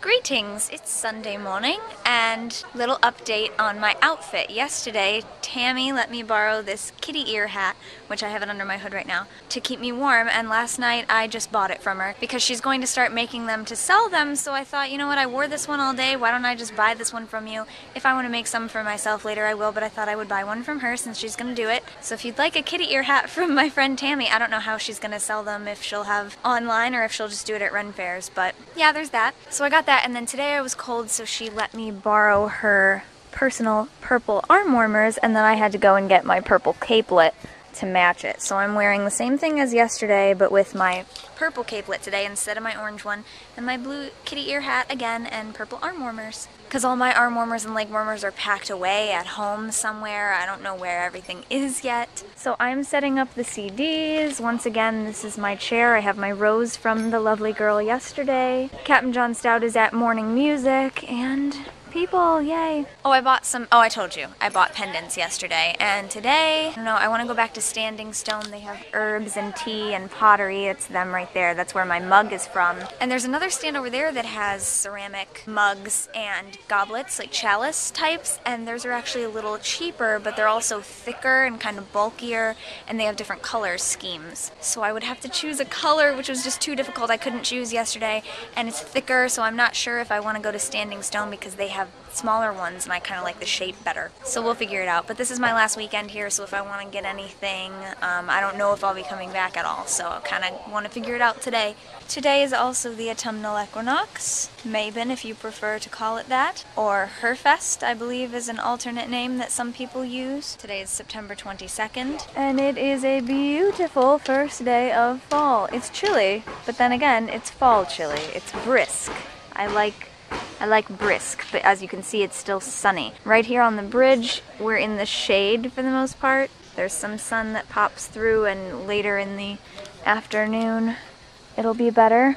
Greetings, it's Sunday morning, and little update on my outfit. Yesterday, Tammy let me borrow this kitty ear hat, which I have it under my hood right now, to keep me warm, and last night I just bought it from her because she's going to start making them to sell them, so I thought, you know what, I wore this one all day, why don't I just buy this one from you? If I want to make some for myself later, I will, but I thought I would buy one from her since she's going to do it. So if you'd like a kitty ear hat from my friend Tammy, I don't know how she's going to sell them, if she'll have online or if she'll just do it at Ren fairs, but yeah, there's that. So I got that, and then today I was cold, so she let me borrow her personal purple arm warmers, and then I had to go and get my purple capelet to match it. So I'm wearing the same thing as yesterday, but with my purple capelet today instead of my orange one, and my blue kitty ear hat again, and purple arm warmers. Because all my arm warmers and leg warmers are packed away at home somewhere. I don't know where everything is yet. So I'm setting up the CDs. Once again, this is my chair. I have my rose from the lovely girl yesterday. Captain John Stout is at morning music, and people, yay. Oh, I told you, I bought pendants yesterday, and today, I don't know, I want to go back to Standing Stone. They have herbs and tea and pottery. It's them right there. That's where my mug is from. And there's another stand over there that has ceramic mugs and goblets, like chalice types, and theirs are actually a little cheaper, but they're also thicker and kind of bulkier, and they have different color schemes. So I would have to choose a color, which was just too difficult. I couldn't choose yesterday, and it's thicker, so I'm not sure if I want to go to Standing Stone because they have smaller ones and I kind of like the shape better. So we'll figure it out. But this is my last weekend here, so if I want to get anything, I don't know if I'll be coming back at all, so I kind of want to figure it out today. Today is also the autumnal equinox, Mabon if you prefer to call it that, or Herfest I believe is an alternate name that some people use. Today is September 22nd, and it is a beautiful first day of fall. It's chilly, but then again, it's fall chilly. It's brisk. I like brisk, but as you can see, it's still sunny. Right here on the bridge, we're in the shade for the most part. There's some sun that pops through, and later in the afternoon, it'll be better.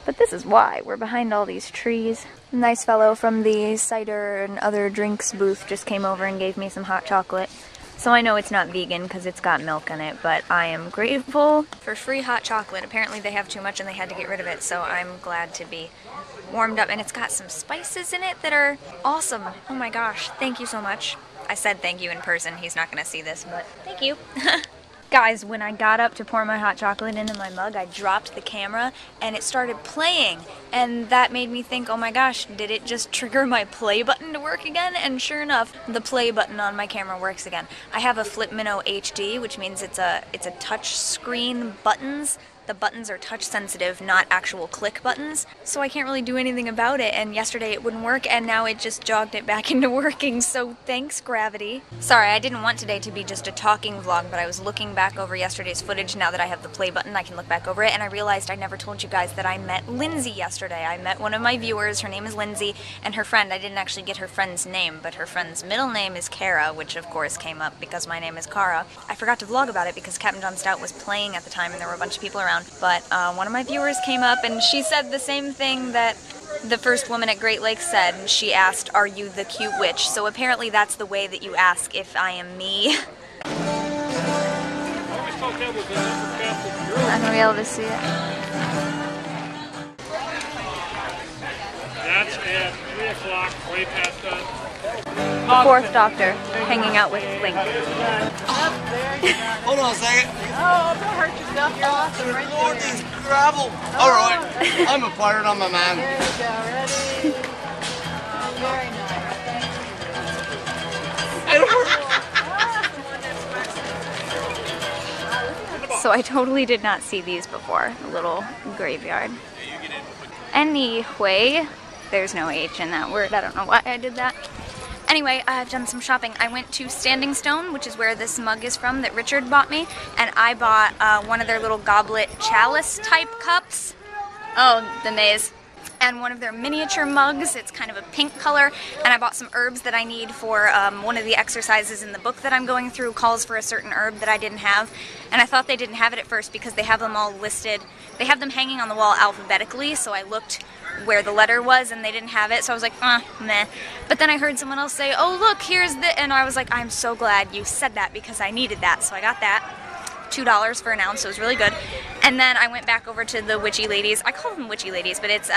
But this is why. We're behind all these trees. A nice fellow from the cider and other drinks booth just came over and gave me some hot chocolate. So I know it's not vegan because it's got milk in it, but I am grateful for free hot chocolate. Apparently they have too much and they had to get rid of it, so I'm glad to be warmed up. And it's got some spices in it that are awesome. Oh my gosh, thank you so much. I said thank you in person. He's not going to see this, but thank you. Guys, when I got up to pour my hot chocolate into my mug, I dropped the camera and it started playing. And that made me think, oh my gosh, did it just trigger my play button to work again? And sure enough, the play button on my camera works again. I have a Flip Minnow HD, which means it's a touch screen buttons. The buttons are touch sensitive, not actual click buttons, so I can't really do anything about it, and yesterday it wouldn't work, and now it just jogged it back into working, so thanks, gravity. Sorry, I didn't want today to be just a talking vlog, but I was looking back over yesterday's footage. Now that I have the play button, I can look back over it, and I realized I never told you guys that I met Lindsay yesterday. I met one of my viewers, her name is Lindsay, and her friend. I didn't actually get her friend's name, but her friend's middle name is Kara, which of course came up because my name is Kara. I forgot to vlog about it because Captain John Stout was playing at the time and there were a bunch of people around. But one of my viewers came up and she said the same thing that the first woman at Great Lakes said. She asked, "Are you the cute witch?" So apparently that's the way that you ask if I am me. I'm gonna be able to see it. That's at 3 o'clock, way past us. The fourth doctor, hanging out with Link. Hold on a second. Oh, don't hurt yourself. You're awesome right Lord, there. these gravel. All right. I'm a pirate. I'm a man. There you go. Ready? Very nice. So I totally did not see these before, the little graveyard. Anyway, there's no H in that word. I don't know why I did that. Anyway, I've done some shopping. I went to Standing Stone, which is where this mug is from that Richard bought me, and I bought one of their little goblet chalice type cups. Oh, the maze. And one of their miniature mugs. It's kind of a pink color, and I bought some herbs that I need for one of the exercises in the book that I'm going through calls for a certain herb that I didn't have, and I thought they didn't have it at first because they have them all listed. They have them hanging on the wall alphabetically, so I looked where the letter was and they didn't have it, so I was like, meh. But then I heard someone else say, oh look, here's the, and I was like, I'm so glad you said that because I needed that, so I got that. $2 for an ounce, so it was really good. And then I went back over to the Witchy Ladies. I call them Witchy Ladies, but it's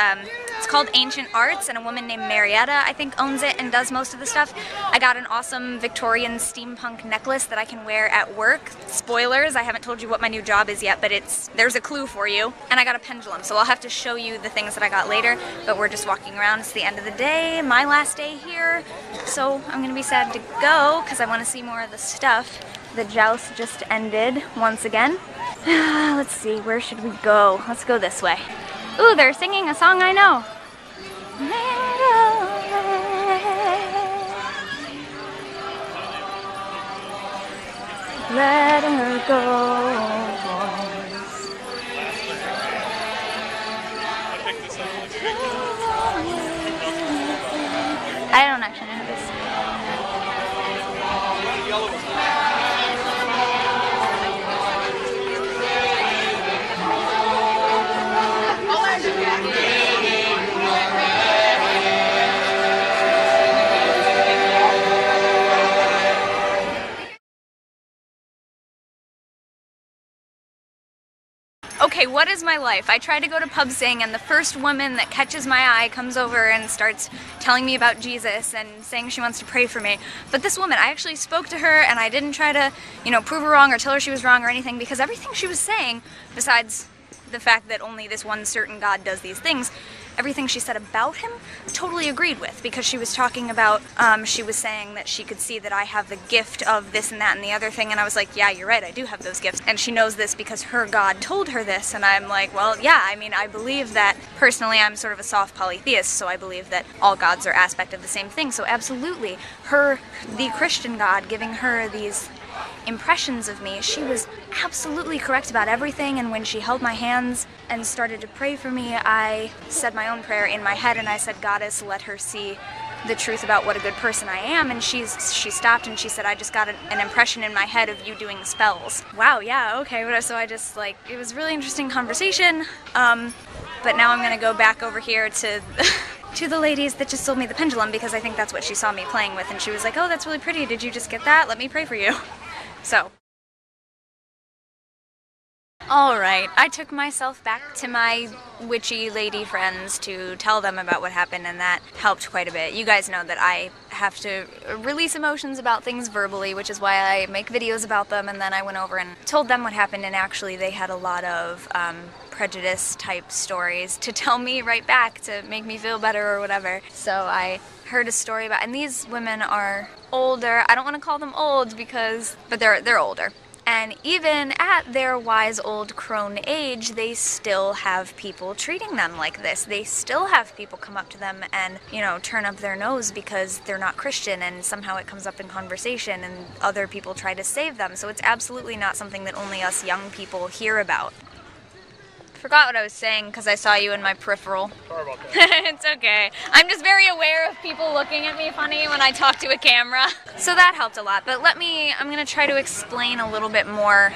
called Ancient Arts, and a woman named Marietta, I think, owns it and does most of the stuff. I got an awesome Victorian steampunk necklace that I can wear at work. Spoilers, I haven't told you what my new job is yet, but there's a clue for you. And I got a pendulum, so I'll have to show you the things that I got later, but we're just walking around. It's the end of the day, my last day here, so I'm gonna be sad to go because I want to see more of the stuff. The joust just ended once again. Let's see, where should we go? Let's go this way. Ooh, they're singing a song I know. Let her go. I don't actually know this. Okay, what is my life? I try to go to pub sing, and the first woman that catches my eye comes over and starts telling me about Jesus and saying she wants to pray for me. But this woman, I actually spoke to her, and I didn't try to, prove her wrong or tell her she was wrong or anything, because everything she was saying, besides the fact that only this one certain God does these things, everything she said about him, totally agreed with, because she was talking about, she was saying that she could see that I have the gift of this and that and the other thing, and I was like, yeah, you're right, I do have those gifts, and she knows this because her God told her this, and I'm like, well, yeah, I mean, I believe that, personally, I'm sort of a soft polytheist, so I believe that all gods are aspect of the same thing, so absolutely, the Christian God, giving her these impressions of me, she was absolutely correct about everything, and when she held my hands and started to pray for me, I said my own prayer in my head, and I said, Goddess, let her see the truth about what a good person I am, and she stopped and she said, I just got an impression in my head of you doing spells. Wow, yeah, okay, so I just, it was a really interesting conversation, but now I'm gonna go back over here to to the ladies that just sold me the pendulum, because I think that's what she saw me playing with, and she was like, oh, that's really pretty, did you just get that? Let me pray for you. So. Alright, I took myself back to my witchy lady friends to tell them about what happened, and that helped quite a bit. You guys know that I have to release emotions about things verbally, which is why I make videos about them, and then I went over and told them what happened, and actually they had a lot of prejudice type stories to tell me right back to make me feel better or whatever. So I heard a story about, and these women are older. I don't want to call them old but they're older. And even at their wise old crone age, they still have people treating them like this. They still have people come up to them and, turn up their nose because they're not Christian, and somehow it comes up in conversation and other people try to save them. So it's absolutely not something that only us young people hear about. Forgot what I was saying because I saw you in my peripheral. Sorry about that. It's okay. I'm just very aware of people looking at me funny when I talk to a camera. So that helped a lot, but I'm going to try to explain a little bit more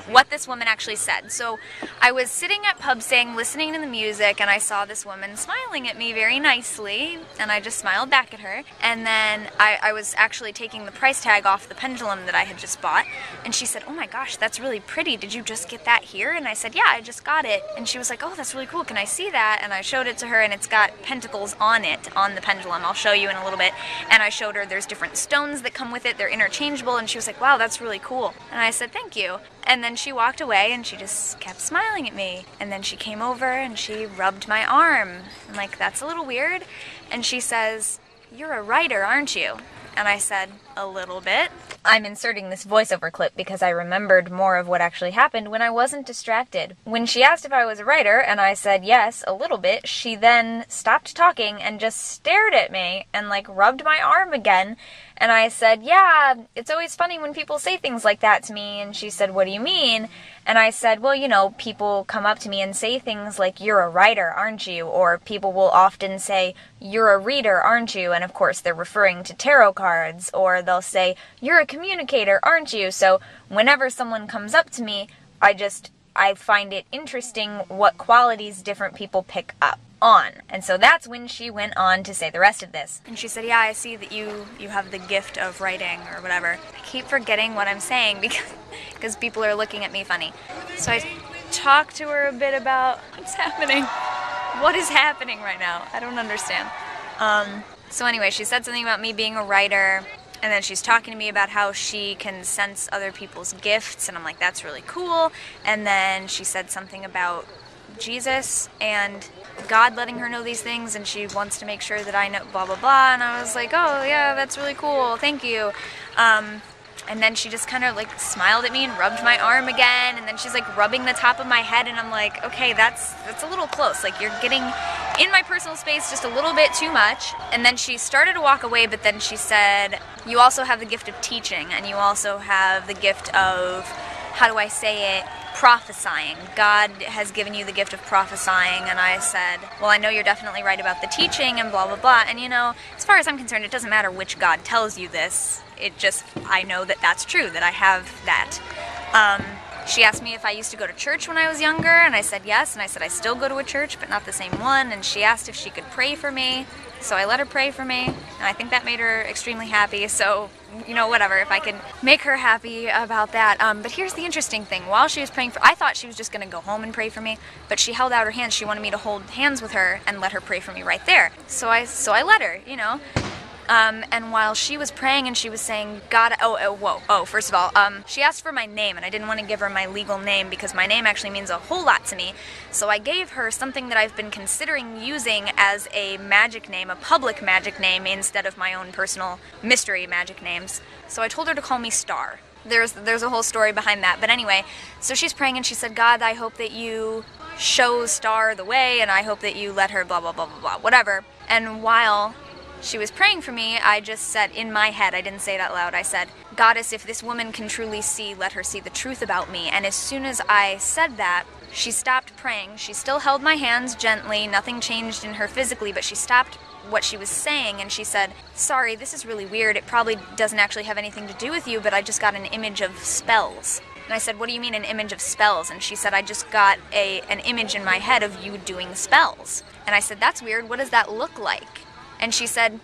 what this woman actually said. So I was sitting at pub sing, listening to the music, and I saw this woman smiling at me very nicely, and I just smiled back at her. And then I was actually taking the price tag off the pendulum that I had just bought, and she said, oh my gosh, that's really pretty. Did you just get that here? And I said, yeah, I just got it. And she was like, oh, that's really cool, can I see that? And I showed it to her, and it's got pentacles on it, on the pendulum. I'll show you in a little bit. And I showed her there's different stones that come with it, they're interchangeable, and she was like, wow, that's really cool. And I said, thank you. And then she walked away, and she just kept smiling at me. And then she came over, and she rubbed my arm. I'm like, that's a little weird. And she says, you're a writer, aren't you? And I said, a little bit. I'm inserting this voiceover clip because I remembered more of what actually happened when I wasn't distracted. When she asked if I was a writer, and I said yes, a little bit, she then stopped talking and just stared at me and rubbed my arm again. And I said, yeah, it's always funny when people say things like that to me. And she said, what do you mean? And I said, well, people come up to me and say things like, you're a writer, aren't you? Or people will often say, you're a reader, aren't you? And of course, they're referring to tarot cards. Or they'll say, you're a communicator, aren't you? So whenever someone comes up to me, I find it interesting what qualities different people pick up. on. And so that's when she went on to say the rest of this. And she said, yeah, I see that you have the gift of writing or whatever. I keep forgetting what I'm saying because people are looking at me funny. So I talked to her a bit about what's happening. What is happening right now? I don't understand. So anyway, she said something about me being a writer, and then she's talking to me about how she can sense other people's gifts, and I'm like, that's really cool. And then she said something about Jesus and God letting her know these things, and she wants to make sure that I know blah blah blah, and I was like, oh yeah, that's really cool, thank you. And then she just kind of like smiled at me and rubbed my arm again, and then she's like rubbing the top of my head, and I'm like, okay, that's a little close, like you're getting in my personal space just a little bit too much. And then she started to walk away, but then she said, you also have the gift of teaching, and you also have the gift of, how do I say it, prophesying. God has given you the gift of prophesying. And I said, well, I know you're definitely right about the teaching and blah blah blah, and you know, as far as I'm concerned, it doesn't matter which God tells you this, it just, I know that that's true, that I have that. She asked me if I used to go to church when I was younger, and I said yes, and I said I still go to a church, but not the same one, and she asked if she could pray for me, so I let her pray for me, and I think that made her extremely happy, so, you know, whatever, if I can make her happy about that. But here's the interesting thing, while she was praying I thought she was just going to go home and pray for me, but she held out her hands, she wanted me to hold hands with her and let her pray for me right there, so I let her, you know. And while she was praying and she was saying, God, first of all, she asked for my name, and I didn't want to give her my legal name because my name actually means a whole lot to me. So I gave her something that I've been considering using as a magic name, a public magic name, instead of my own personal mystery magic names. So I told her to call me Star. There's a whole story behind that. But anyway, so she's praying and she said, God, I hope that you show Star the way, and I hope that you let her blah, blah, blah, blah, blah, whatever. And while she was praying for me, I just said in my head, I didn't say it out loud, I said, Goddess, if this woman can truly see, let her see the truth about me. And as soon as I said that, she stopped praying. She still held my hands gently, nothing changed in her physically, but she stopped what she was saying and she said, sorry, this is really weird, it probably doesn't actually have anything to do with you, but I just got an image of spells. And I said, what do you mean an image of spells? And she said, I just got an image in my head of you doing spells. And I said, that's weird, what does that look like? And she said,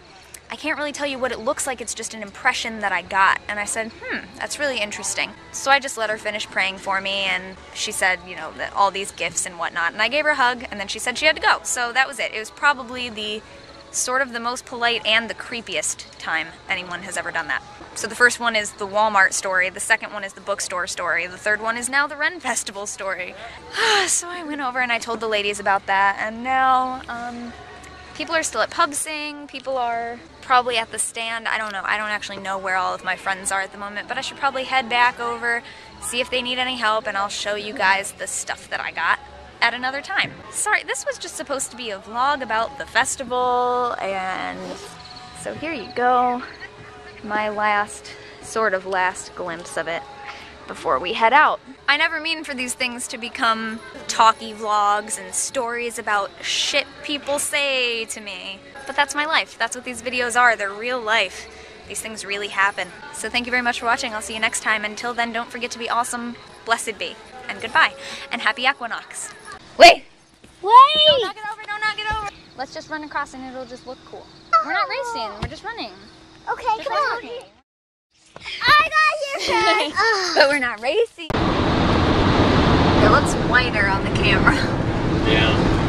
I can't really tell you what it looks like, it's just an impression that I got. And I said, that's really interesting. So I just let her finish praying for me, and she said, you know, that all these gifts and whatnot. And I gave her a hug, and then she said she had to go. So that was it. It was probably the sort of the most polite and the creepiest time anyone has ever done that. So the first one is the Walmart story, the second one is the bookstore story, the third one is now the Ren Festival story. So I went over and I told the ladies about that, and now, people are still at Pub Sing, people are probably at the stand, I don't know, I don't actually know where all of my friends are at the moment, but I should probably head back over, see if they need any help, and I'll show you guys the stuff that I got at another time. Sorry, this was just supposed to be a vlog about the festival, and so here you go, my sort of last glimpse of it before we head out. I never mean for these things to become talky vlogs and stories about shit people say to me. But that's my life. That's what these videos are. They're real life. These things really happen. So thank you very much for watching. I'll see you next time. Until then, don't forget to be awesome. Blessed be. And goodbye. And happy Equinox. Wait! Wait! Don't knock it over, don't knock it over! Let's just run across and it'll just look cool. We're not racing, we're just running. Okay, Just come on. running. I got your friend. But we're not racing. It looks whiter on the camera. Yeah.